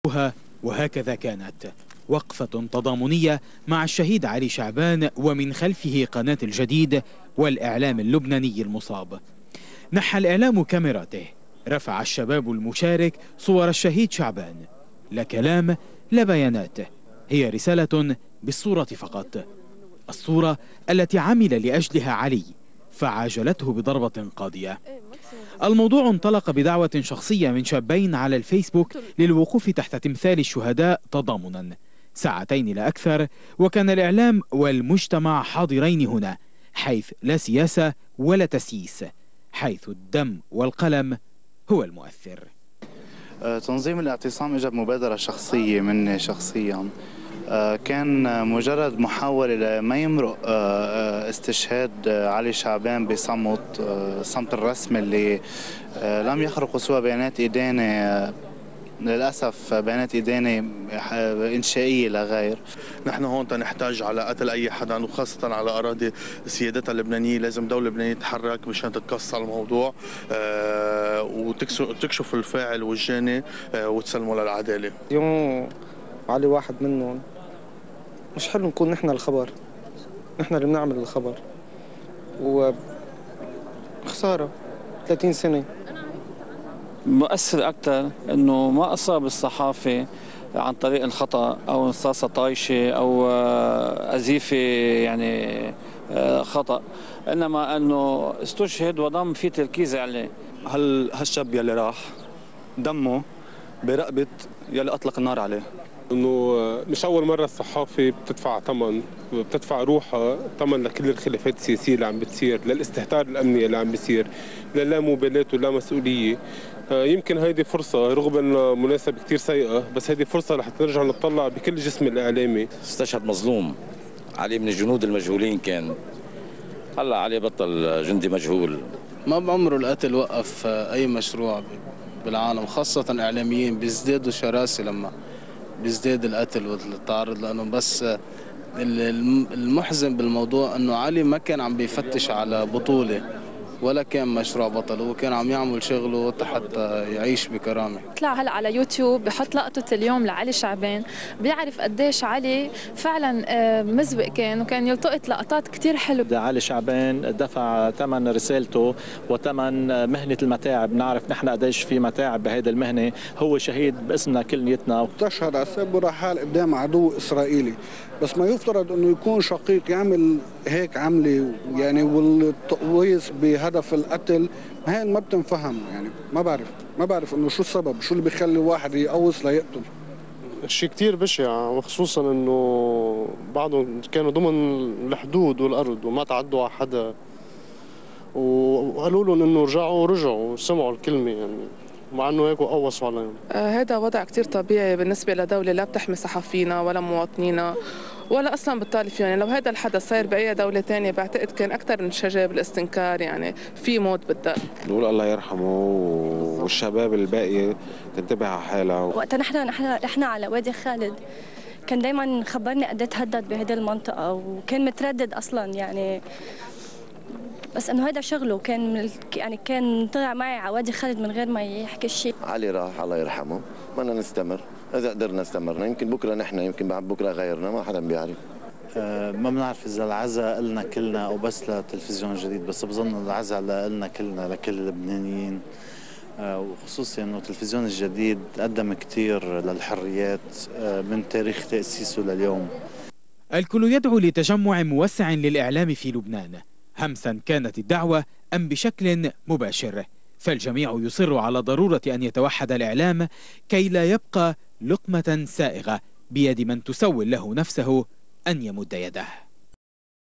وقفتها وهكذا كانت، وقفة تضامنية مع الشهيد علي شعبان ومن خلفه قناة الجديد والإعلام اللبناني المصاب. نحى الإعلام كاميراته، رفع الشباب المشارك صور الشهيد شعبان، لا كلام لا بيانات، هي رسالة بالصورة فقط، الصورة التي عمل لأجلها علي فعاجلته بضربة قاضية. الموضوع انطلق بدعوة شخصية من شابين على الفيسبوك للوقوف تحت تمثال الشهداء تضامنا، ساعتين لا أكثر، وكان الإعلام والمجتمع حاضرين هنا، حيث لا سياسة ولا تسييس، حيث الدم والقلم هو المؤثر. تنظيم الاعتصام اجى بمبادرة شخصية مني شخصيا، كان مجرد محاولة لما يمرق استشهاد علي شعبان بصمت، الصمت الرسمي اللي لم يخرقوا سوى بيانات إدانة، للأسف بيانات إدانة إنشائية لا غير. نحن هون نحتاج على قتل أي حدا، وخاصة على أراضي سيادتها اللبنانية. لازم الدولة اللبنانية تتحرك مشان تتقصى الموضوع وتكشف الفاعل والجاني وتسلمه للعدالة. اليوم علي واحد منهم، مش حلو نكون نحن الخبر، نحن اللي بنعمل الخبر، وخسارة 30 سنة. مؤثر أكثر إنه ما أصاب الصحافة عن طريق الخطأ أو رصاصة طايشة أو أزيفة يعني خطأ، إنما إنه استشهد وضم في تركيز عليه. هالشاب يلي راح دمه برقبة يلي أطلق النار عليه. انه مش اول مره الصحافه بتدفع ثمن، بتدفع روحها ثمن لكل الخلافات السياسيه اللي عم بتصير، للاستهتار الامني اللي عم بيصير، للا مبالاه ولا مسؤوليه. يمكن هيدي فرصه رغم انها مناسبه كثير سيئه، بس هيدي فرصه رح نرجع نطلع بكل جسم الاعلامي. استشهد مظلوم، علي من الجنود المجهولين كان، هلا علي بطل جندي مجهول. ما بعمره القتل وقف اي مشروع بالعالم، خاصه اعلاميين بيزدادوا شراسه لما بيزداد القتل والتعرض، لانه بس المحزن بالموضوع انه علي ما كان عم بيفتش على بطوله ولا كان مشروع بطل، هو كان عم يعمل شغله حتى يعيش بكرامه. طلع هلا على يوتيوب بحط لقطه اليوم لعلي شعبان، بيعرف قديش علي فعلا مزبق كان، وكان يلتقط لقطات كثير حلوه. علي شعبان دفع ثمن رسالته وثمن مهنه المتاعب، نعرف نحن قديش في متاعب بهيدي المهنه، هو شهيد باسمنا كليتنا. تشهد على سب رحال قدام عدو اسرائيلي، بس ما يفترض انه يكون شقيق يعمل هيك عمله يعني، والتقويص بهدف القتل هاي ما بتنفهم يعني. ما بعرف انه شو السبب، شو اللي بيخلي واحد يقوص ليقتل. شيء كثير بشع، وخصوصا انه بعضهم كانوا ضمن الحدود والارض وما تعدوا على حدا، وقالوا لهم انه رجعوا وسمعوا الكلمه يعني، مع انه هيك قوصوا عليهم. هذا وضع كثير طبيعي بالنسبه لدوله لا بتحمي صحفينا ولا مواطنينا ولا اصلا بتطالب فيهم. يعني لو هذا الحدث صاير باي دوله ثانيه بعتقد كان اكثر من شجاع بالاستنكار، يعني في موت بالدق. نقول الله يرحمه والشباب الباقي تنتبه على حالها. وقتها نحن على وادي خالد كان دائما خبرني قد ايه تهدد بهذه المنطقه، وكان متردد اصلا يعني، بس انه هذا شغله كان يعني كان طلع معي على وادي خالد من غير ما يحكي شيء. علي راح الله يرحمه، بدنا نستمر، اذا قدرنا استمرنا، يمكن بكره نحن، يمكن بعد بكره غيرنا، ما حدا بيعرف. ما بنعرف اذا العزاء لنا كلنا او بس للتلفزيون الجديد، بس بظن العزاء لنا كلنا لكل اللبنانيين، وخصوصا انه التلفزيون الجديد قدم كثير للحريات من تاريخ تاسيسه لليوم. الكل يدعو لتجمع موسع للإعلام في لبنان، همسا كانت الدعوة أم بشكل مباشر، فالجميع يصر على ضرورة أن يتوحد الإعلام كي لا يبقى لقمة سائغة بيد من تسول له نفسه أن يمد يده.